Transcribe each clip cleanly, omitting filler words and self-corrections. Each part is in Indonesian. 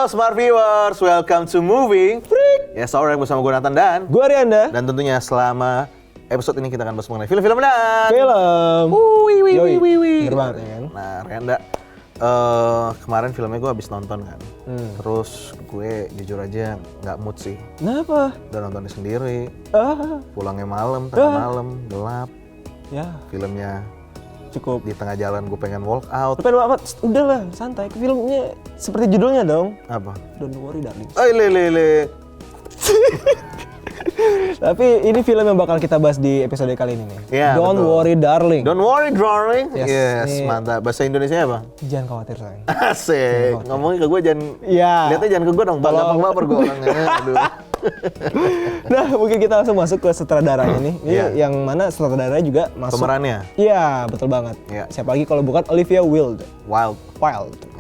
Halo Smart Viewers, welcome to Moving Freak. Ya, sore bersama gue Nathan dan gue Arianda. Dan tentunya selama episode ini kita akan bahas mengenai film-film dan Film. Wih. Bener banget ya kan. Nah, Arianda, kemarin filmnya gue habis nonton kan. Terus gue jujur aja nggak mood sih. Kenapa? Udah nontonnya sendiri, Ah, pulangnya malam, tengah malam, gelap. ya Filmnya cukup. di tengah jalan gue pengen walk out. Tapi lu apa? Udahlah, santai. Filmnya seperti judulnya dong. Apa? Don't worry darling. Lele. Tapi ini film yang bakal kita bahas di episode kali ini nih. Iya, Don't betul. worry darling. Don't worry, darling. Yes, Yes, ini- mantap. Bahasa Indonesia apa? Jangan khawatir sayang. Asik. Ngomongnya ke gue jangan. Iya. Lihatnya jangan ke gue dong. Tolong. Gampang baper gue orangnya. Aduh. Nah, mungkin kita langsung masuk ke sutradaranya nih. Ini Iya. yang mana sutradaranya juga masuk. Pemerannya Iya, betul banget. Iya. Siapa lagi kalau bukan Olivia Wilde. Wild.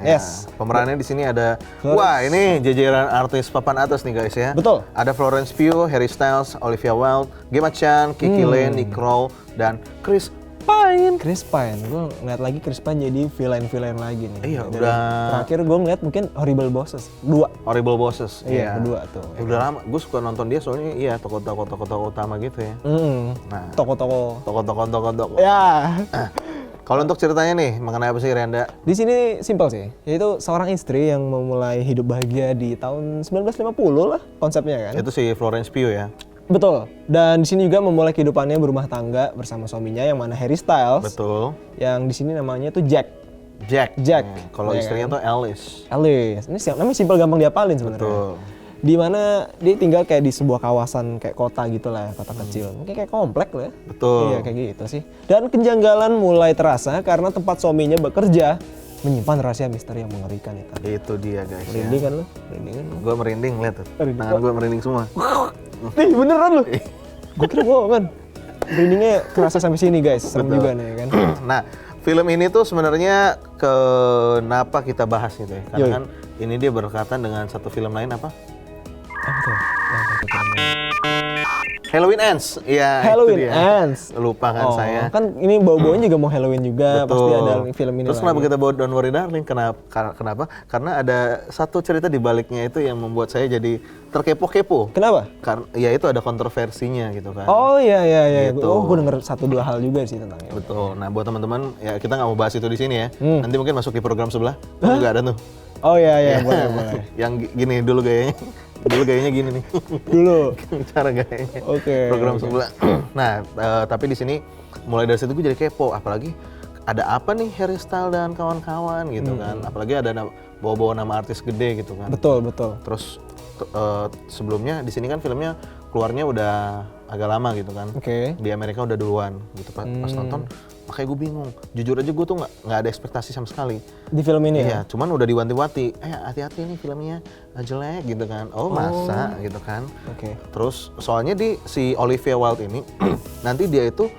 Ya, Yes. Pemerannya di sini ada. Florence. Wah, ini jajaran artis papan atas nih guys ya. Betul. Ada Florence Pugh, Harry Styles, Olivia Wilde, Gemma Chan, Kiki Lane, Nick Kroll, dan Chris Pine. Chris Pine, gue ngeliat lagi Chris Pine jadi villain lagi nih. Iya, Dari udah. Terakhir gue ngeliat mungkin Horrible Bosses 2. Horrible Bosses. Iya, kedua tuh. Udah lama. Gue suka nonton dia soalnya iya tokoh-tokoh utama gitu ya. Nah, Toko-toko. tokoh-tokoh. Ya, Kalau untuk ceritanya nih, mengenai apa sih Renda? di sini simpel sih. Yaitu seorang istri yang memulai hidup bahagia di tahun 1950 lah konsepnya kan. Itu si Florence Pugh ya? Betul. Dan di sini juga memulai kehidupannya berumah tangga bersama suaminya yang mana Harry Styles. Betul. Yang di sini namanya tuh Jack. Jack. Jack. Kalau Iya istrinya kan? tuh Alice. Alice. Ini namanya simpel gampang diapalin sebenarnya. Betul. Di mana dia tinggal kayak di sebuah kawasan kayak kota gitu lah, kota kecil. Mungkin kayak komplek lah ya. Betul. Iya, kayak gitu sih. Dan kejanggalan mulai terasa karena tempat suaminya bekerja menyimpan rahasia misteri yang mengerikan itu. Itu dia guys ya. Merinding kan lu? Merinding kan lu? Gue merinding lihat tuh. Merinding. Tangan gue merinding semua. Nih, beneran lu? Gue kira bohongan. Merindingnya kerasa sampai sini guys. Serem Betul. juga nih kan. Nah, film ini tuh sebenarnya kenapa kita bahas gitu ya? Karena Yoi. kan ini dia berkaitan dengan satu film lain apa? Apa tuh? Yang satu film. Halloween Ends. Iya, Halloween itu dia. Ends. Lupa kan Oh, saya. kan ini bau-baunya juga mau Halloween juga. Pasti ada film ini Terus lagi. kenapa kita bawa Don't Worry Darling? Kenapa? Karena ada satu cerita di baliknya itu yang membuat saya jadi terkepo-kepo. Kenapa? Karena ya itu ada kontroversinya gitu kan. Oh iya. Gitu. Oh, gue denger 1-2 hal juga sih tentangnya. Betul. Nah, buat teman-teman ya kita nggak mau bahas itu di sini ya. Nanti mungkin masuk di program sebelah. Kan juga ada tuh. Oh iya, boleh. Yang gini dulu gayanya. Dulu gayanya gini nih. Dulu. Cara gayanya. Oke. Program sebelah. Nah, tapi di sini mulai dari situ gue jadi kepo, apalagi ada apa nih Harry Styles dan kawan-kawan gitu kan. Apalagi ada bawa-bawa nama artis gede gitu kan. Betul. Terus sebelumnya di sini kan filmnya keluarnya udah agak lama gitu kan. Oke. Di Amerika udah duluan gitu pas nonton. Makanya gue bingung. Jujur aja gue tuh nggak ada ekspektasi sama sekali. Di film ini ya? Iya, cuman udah diwanti-wanti. Hati-hati nih filmnya jelek gitu kan. Oh masa gitu kan. Oke. Terus soalnya si Olivia Wilde ini nanti dia itu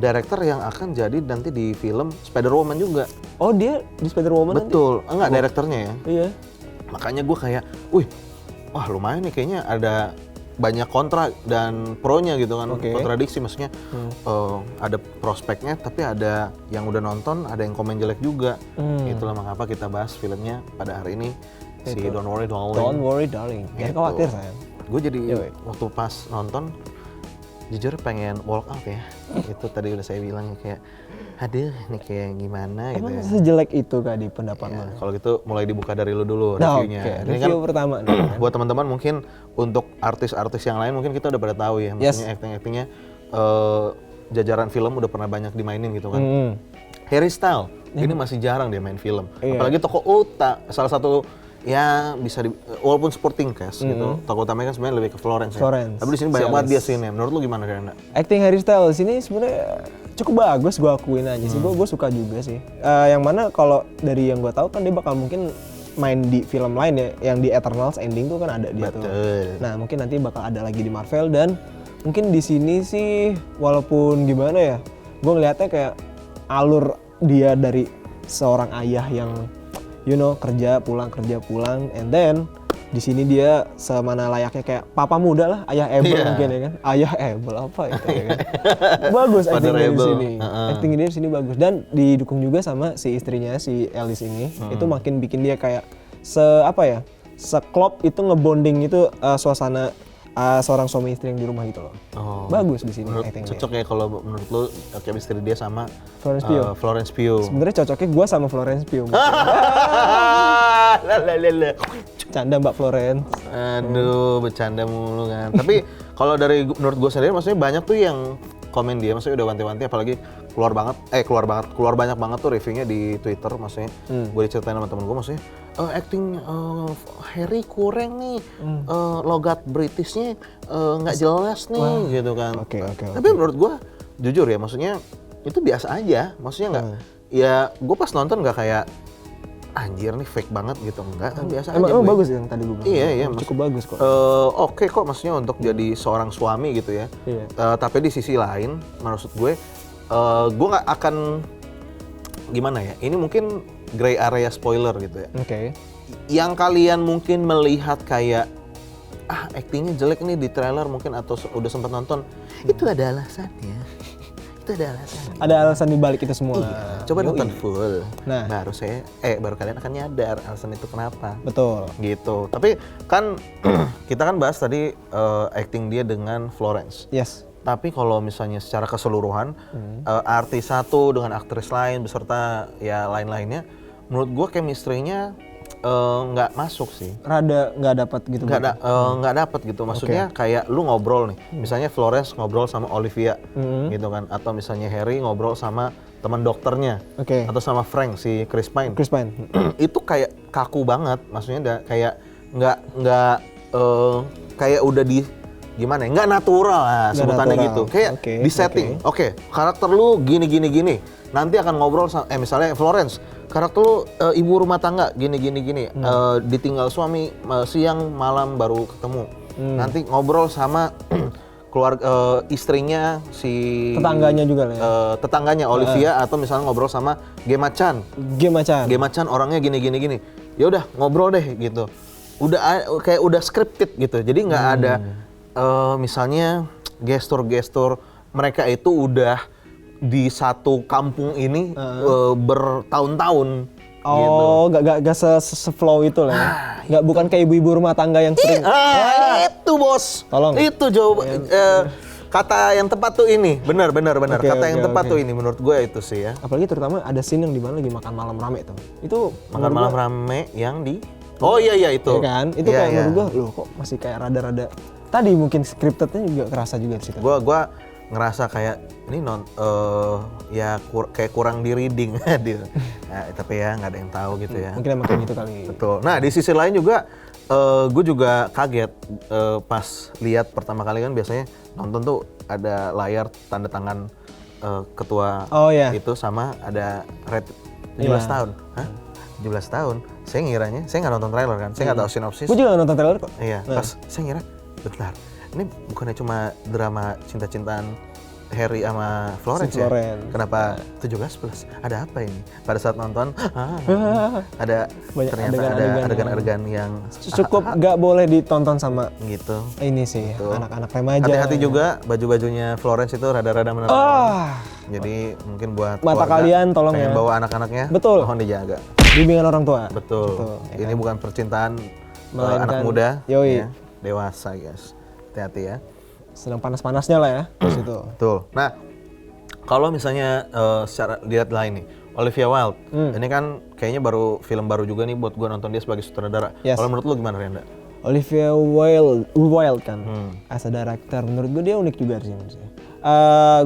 director yang akan jadi nanti di film Spider-Woman juga. Oh dia di Spider-Woman nanti? Betul, enggak direkturnya ya. Iya. Makanya gue kayak, wah lumayan nih kayaknya ada banyak kontra dan pro-nya gitu kan. Oke. Kontradiksi maksudnya ada prospeknya tapi ada yang udah nonton, ada yang komen jelek juga. Itulah mengapa kita bahas filmnya pada hari ini si Itu. Don't Worry Darling. Don't worry darling. Jangan Gitu. khawatir sayang. Gue jadi Yoi. waktu pas nonton jujur pengen walk out ya. Itu tadi udah saya bilang kayak aduh ini kayak gimana gitu Emang ya. sejelek itu kak di pendapat Ya, lo? kalau gitu mulai dibuka dari lu dulu Nah, reviewnya. oke. Ini Review pertama nih kan. buat teman-teman mungkin untuk artis-artis yang lain mungkin kita udah pada tahu ya. Maksudnya acting-actingnya jajaran film udah pernah banyak dimainin gitu kan. Harry Styles ini masih jarang dia main film. Iya. Apalagi tokoh salah satu ya bisa walaupun supporting cast gitu. Tokoh utamanya kan sebenarnya lebih ke Florence. Florence. Ya. Tapi di sini banyak banget dia scene-nya. Menurut lu gimana Renda? Acting Harry Styles ini sebenarnya cukup bagus, gue akuin aja sih. Gue suka juga sih. Yang mana kalau dari yang gue tahu kan dia bakal mungkin main di film lain ya, yang di Eternals ending tuh kan ada dia tuh. Betul. Nah mungkin nanti bakal ada lagi di Marvel dan mungkin di sini sih walaupun gimana ya, gue ngeliatnya kayak alur dia dari seorang ayah yang kerja pulang, and then di sini dia semana layaknya kayak papa muda lah, ayah Abel mungkin ya kan, ayah Abel apa itu ya kan. Bagus acting dia di sini, acting dia di sini bagus dan didukung juga sama si istrinya si Alice ini, itu makin bikin dia kayak seklop itu ngebonding itu suasana seorang suami istri yang di rumah gitu loh. Bagus di sini acting cocok ya kalau menurut lu chemistry dia sama Florence Pugh. Sebenarnya cocoknya gue sama Florence Pugh. Canda Mbak Florence. Aduh, bercanda mulu kan. Tapi kalau dari menurut gue sendiri maksudnya banyak tuh yang komen dia, maksudnya udah wanti-wanti, apalagi keluar banyak banget tuh reviewnya di Twitter, maksudnya gue diceritain sama temen gue, maksudnya acting Harry kurang nih, logat Britishnya nggak jelas nih. Gitu kan. Tapi menurut gue jujur ya, maksudnya itu biasa aja, maksudnya nggak, ya gue pas nonton nggak kayak anjir nih fake banget gitu, enggak, biasa aja. Emang bagus yang tadi lu bilang. Iya, cukup bagus kok. Oke kok, maksudnya untuk jadi seorang suami gitu ya. Iya. Tapi di sisi lain, maksud gue nggak akan gimana ya. Ini mungkin gray area spoiler gitu ya. Oke. Yang kalian mungkin melihat kayak aktingnya jelek nih di trailer mungkin atau udah sempat nonton, itu ada alasannya. Ada alasan di balik itu semua. Iya, coba nonton full. Nah, baru kalian akan nyadar alasan itu kenapa. Betul. Gitu. Tapi kan kita kan bahas tadi acting dia dengan Florence. Yes. Tapi kalau misalnya secara keseluruhan artis satu dengan aktris lain beserta ya lain-lainnya, menurut gua chemistry-nya nggak masuk sih. Rada nggak dapat gitu. Nggak dapat gitu. Maksudnya kayak lu ngobrol nih, misalnya Florence ngobrol sama Olivia, gitu kan, atau misalnya Harry ngobrol sama teman dokternya, atau sama Frank si Chris Pine. Itu kayak kaku banget, maksudnya kayak nggak kayak udah di gimana ya, nggak natural lah sebutannya gitu. Kayak di setting. Oke, karakter lu gini. Nanti akan ngobrol sama, misalnya Florence, karakter lu ibu rumah tangga gini. Ditinggal suami siang malam baru ketemu. Nanti ngobrol sama keluarga istrinya si tetangganya juga lah ya. Tetangganya Olivia, atau misalnya ngobrol sama Gemma Chan orangnya gini. Ya udah ngobrol deh gitu. Kayak udah scripted gitu. Jadi nggak ada misalnya gestur-gestur mereka itu udah di satu kampung ini bertahun-tahun. Gak se-flow itu lah ya. Bukan kayak ibu-ibu rumah tangga yang sering. Itu bos. Tolong. Itu jawaban. Kata yang tepat tuh ini. Benar. Kata yang tepat tuh ini menurut gue itu sih ya. Apalagi terutama ada scene yang dimana lagi makan malam rame tuh. Itu makan malam rame yang di. Oh iya itu. Ya kan? Itu kayak menurut gue, loh kok masih kayak rada-rada. Tadi mungkin scriptednya juga kerasa juga di situ. Gua ngerasa kayak ini kayak kurang di reading tapi ya nggak ada yang tahu gitu ya. Mungkin emang kayak gitu kali. Betul. Nah di sisi lain juga gue juga kaget pas lihat pertama kali, kan biasanya nonton tuh ada layar tanda tangan ketua itu sama ada red 17 tahun. Hah? 17 tahun? Saya ngiranya, saya nggak nonton trailer kan, saya nggak tahu sinopsis. Gue juga nggak nonton trailer kok. Iya, pas saya ngira, bentar, ini bukannya cuma drama cinta-cintaan Harry sama Florence ya? Kenapa 17+? Ada apa ini? Pada saat nonton, ada ternyata ada adegan-adegan yang cukup nggak boleh ditonton sama gitu. Ini sih, anak-anak remaja. Hati-hati juga baju-bajunya Florence itu rada-rada menerang. Jadi mungkin buat mata kalian tolong ya. Bawa anak-anaknya, mohon dijaga. Bimbingan orang tua. Betul. Ini bukan percintaan anak muda, ya, dewasa guys. Hati-hati ya. Sedang panas-panasnya lah ya di situ. Betul. Nah, kalau misalnya secara lihat lain nih, Olivia Wilde, ini kan kayaknya film baru juga nih buat gue nonton dia sebagai sutradara. Kalau menurut lu gimana, Renda? Olivia Wilde kan, as a director, menurut gue dia unik juga sih.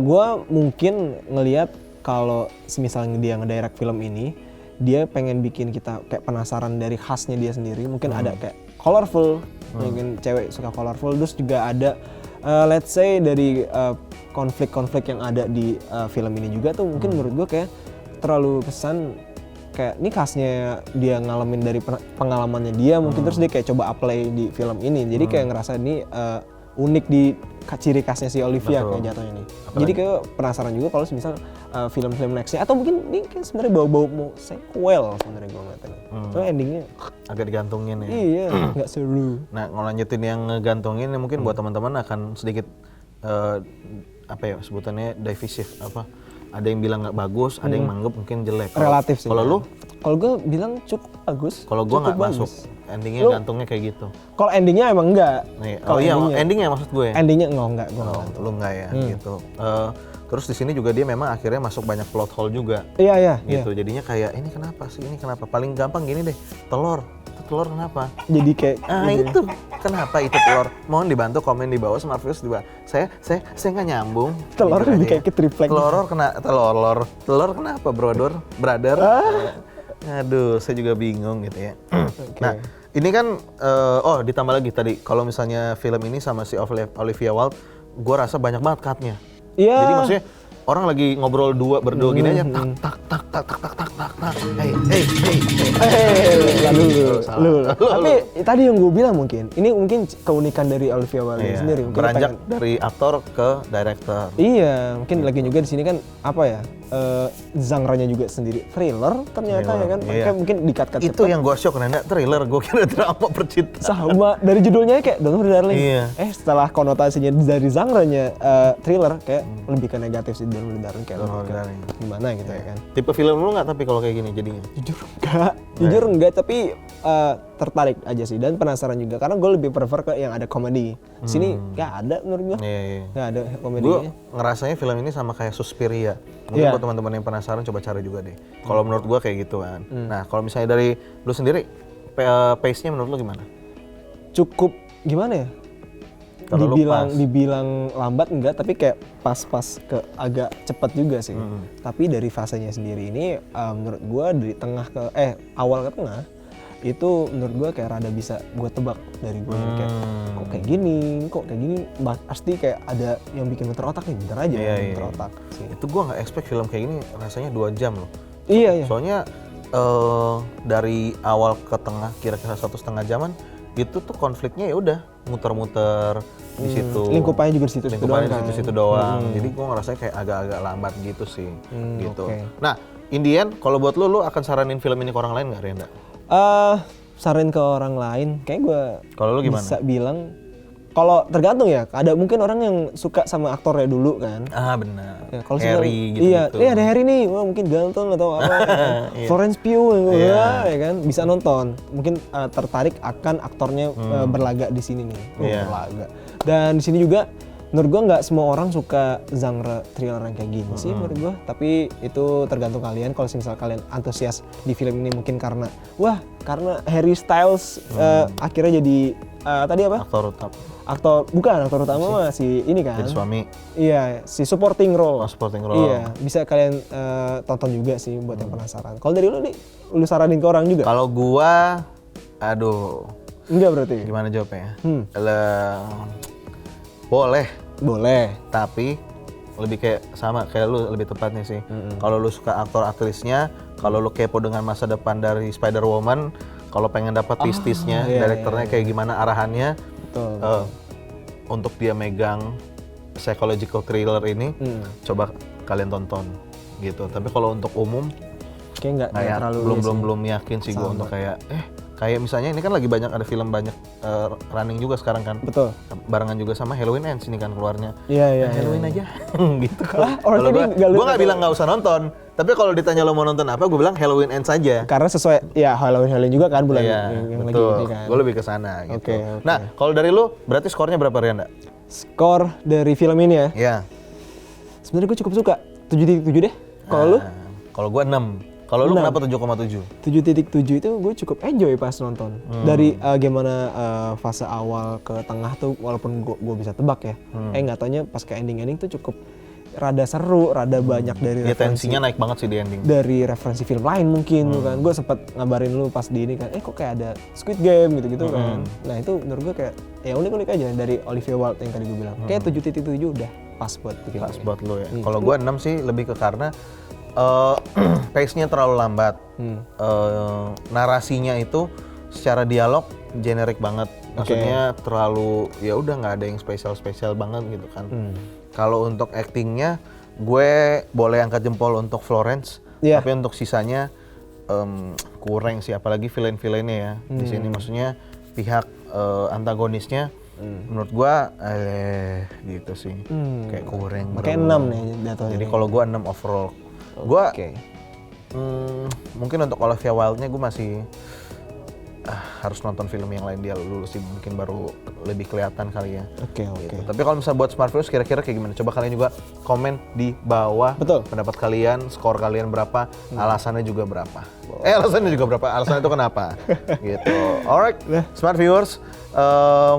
Gue mungkin ngelihat kalau misalnya dia ngedirect film ini, dia pengen bikin kita kayak penasaran dari khasnya dia sendiri. Mungkin ada kayak colorful, mungkin cewek suka colorful, terus juga ada let's say dari konflik-konflik yang ada di film ini juga tuh mungkin menurut gue kayak terlalu kesan kayak ini khasnya dia ngalamin dari pengalamannya dia mungkin terus dia kayak coba apply di film ini, jadi kayak ngerasa ini unik di ciri khasnya si Olivia kayak jatuhnya nih. Jadi kayak penasaran juga kalau misal film-film nextnya atau mungkin ini kan sebenarnya bau-bau mau sequel sebenarnya gue ngeliatnya. So endingnya agak digantungin ya. Iya, nggak seru. Nah ngelanjutin yang ngegantungin ya mungkin buat teman-teman akan sedikit sebutannya divisive apa. Ada yang bilang nggak bagus, ada yang menganggap mungkin jelek. Relatif sih. Kalau lu Kalau gue bilang cukup bagus. Kalau gue nggak masuk. Endingnya gantungnya kayak gitu. Kalau endingnya emang enggak. Oh iya, endingnya maksud gue. Endingnya enggak. Lu enggak ya, gitu. Terus di sini juga dia memang akhirnya masuk banyak plot hole juga. Iya. Gitu. Jadinya kayak ini kenapa sih? Ini kenapa? Paling gampang gini deh. Telur kenapa? Jadi kayak itu kenapa itu telur? Mohon dibantu komen di bawah sama Marvelous di bawah. Saya nggak nyambung. Telur gitu lebih kayak ke triplek. Telur kenapa, brother? Aduh, saya juga bingung gitu ya. Okay. Nah, ini kan ditambah lagi tadi kalau misalnya film ini sama si Olivia Wilde, gue rasa banyak banget cut-nya. Iya. Jadi maksudnya orang lagi ngobrol berdua gini aja tak. Hey. Lalu. Tapi tadi yang gue bilang ini mungkin keunikan dari Olivia Wilde sendiri. Mungkin beranjak dari aktor ke director. Iya, mungkin lagi juga di sini kan apa ya? Genre-nya juga sendiri thriller ternyata ya kan. Kayak mungkin di-cut-cut. Itu yang gue shock karena thriller, gue kira drama percintaan. Sama dari judulnya kayak Don't Worry Darling. Iya. Setelah konotasinya dari genre-nya thriller kayak lebih ke negatif sih Don't Worry Darling kayak gimana gitu ya kan. Tipe film lu nggak tapi kalau kayak gini jadinya? Jujur enggak, tapi tertarik aja sih dan penasaran juga karena gue lebih prefer ke yang ada komedi. Sini nggak ada menurut gue. Nggak ada komedinya. Gue ngerasanya film ini sama kayak Suspiria. Mungkin buat teman-teman yang penasaran coba cari juga deh. Kalau menurut gue kayak gitu kan. Nah kalau misalnya dari lu sendiri, pace-nya menurut lu gimana? Cukup gimana ya? Dibilang lambat enggak, tapi kayak pas-pas ke agak cepat juga sih. Tapi dari fasenya sendiri ini menurut gua dari tengah ke awal ke tengah itu menurut gua kayak rada bisa gua tebak dari gua kayak kok kayak gini pasti kayak ada yang bikin muter otak nih, bentar aja muter otak sih. Itu gua nggak expect film kayak gini rasanya 2 jam loh. Iya. Soalnya dari awal ke tengah kira-kira 1,5 jaman itu tuh konfliknya ya udah muter-muter di situ. Lingkupannya juga di situ doang. Jadi gue ngerasanya kayak agak-agak lambat gitu sih. Gitu. Okay. Nah, Indian, kalau buat lu akan saranin film ini ke orang lain nggak, Renda? Saranin ke orang lain, kayak gue kalau lu gimana? Bisa bilang, kalau tergantung ya. Ada mungkin orang yang suka sama aktornya dulu kan. Benar. Ya, kalau Harry gitu. Iya, ada Harry nih. Wah, mungkin ganteng atau apa. Florence Pugh ya kan bisa nonton. Mungkin tertarik akan aktornya berlaga di sini nih. Berlaga. Dan di sini juga menurut gua nggak semua orang suka genre thriller yang kayak gini sih menurut gua. Tapi itu tergantung kalian. Kalau misalnya kalian antusias di film ini mungkin karena Harry Styles akhirnya jadi tadi apa? Aktor utama mah si ini kan. Jadi suami. Iya, si supporting role. Supporting role. Iya, bisa kalian tonton juga sih buat yang penasaran. Kalau dari lu nih, lu saranin ke orang juga? Kalau gua, enggak berarti. Gimana jawabnya? Boleh. Tapi lebih kayak lu lebih tepatnya sih. Kalau lu suka aktor aktrisnya, kalau lu kepo dengan masa depan dari Spider-Woman, kalau pengen dapat twist-twistnya, direkturnya kayak gimana arahannya. Untuk dia megang psychological thriller ini, coba kalian tonton gitu. Tapi kalau untuk umum, kayak nggak terlalu belum yakin sih gue untuk kayak misalnya ini kan lagi ada film banyak running juga sekarang kan. Betul. Barengan juga sama Halloween Ends ini kan keluarnya. Iya. Halloween aja gitu. Kalau gue nggak bilang nggak usah nonton. Tapi kalau ditanya lo mau nonton apa, gue bilang Halloween Ends aja. Karena sesuai Halloween juga kan bulan yang betul. lagi ini kan. Gue lebih ke sana gitu. Okay. Nah, kalau dari lu berarti skornya berapa, Rianda? Skor dari film ini ya? Iya. Sebenarnya gue cukup suka. 7.7 deh. Kalau lu? Kalau gue 6. Kalau lu kenapa 7,7? 7.7 itu gue cukup enjoy pas nonton. Dari gimana fase awal ke tengah tuh walaupun gue bisa tebak ya. Nggak taunya pas ke ending tuh cukup rada seru, rada banyak dari referensi. Tensinya naik banget sih di ending. Dari referensi film lain mungkin kan. Gue sempet ngabarin lu pas di ini kan, kok kayak ada Squid Game gitu-gitu kan. Nah itu menurut gue kayak ya unik-unik aja dari Olivia Wilde yang tadi gue bilang. Kayak 7.7 udah pas buat film. Pas buat lu ya. Kalau gue 6 sih lebih ke karena pace-nya terlalu lambat. Narasinya itu secara dialog generik banget. Maksudnya terlalu ya udah nggak ada yang spesial banget gitu kan. Kalau untuk actingnya, gue boleh angkat jempol untuk Florence, tapi untuk sisanya kurang sih, apalagi villain-villainnya ya di sini. Maksudnya pihak antagonisnya, menurut gue gitu sih, kayak kurang. Kayak 6 nih jatuhnya. Jadi kalau gue 6 overall, gue mungkin untuk Olivia Wilde-nya gue masih harus nonton film yang lain dia dulu sih, mungkin baru lebih kelihatan kali ya. Oke. Gitu. Tapi kalau misalnya buat Smart Viewers kira-kira kayak gimana? Coba kalian juga komen di bawah. Betul. Pendapat kalian, skor kalian berapa, alasannya juga berapa. Alasannya juga berapa, alasannya itu kenapa. Gitu. Alright, Smart Viewers.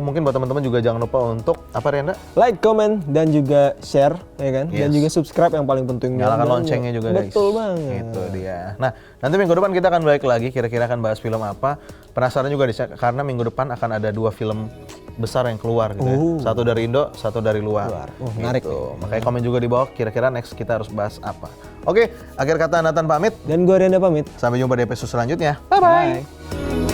Mungkin buat teman-teman juga jangan lupa untuk apa Rianda? Like, comment, dan juga share, ya kan? Dan juga subscribe yang paling penting. Nyalakan loncengnya juga guys. Betul banget. Itu dia. Nah, nanti minggu depan kita akan balik lagi, kira-kira akan bahas film apa. Penasaran juga karena minggu depan akan ada 2 film besar yang keluar gitu ya. Satu dari Indo, satu dari luar. Menarik. Gitu. Makanya komen juga di bawah kira-kira next kita harus bahas apa. Oke, akhir kata Nathan pamit. Dan gue Rianda pamit. Sampai jumpa di episode selanjutnya. Bye-bye.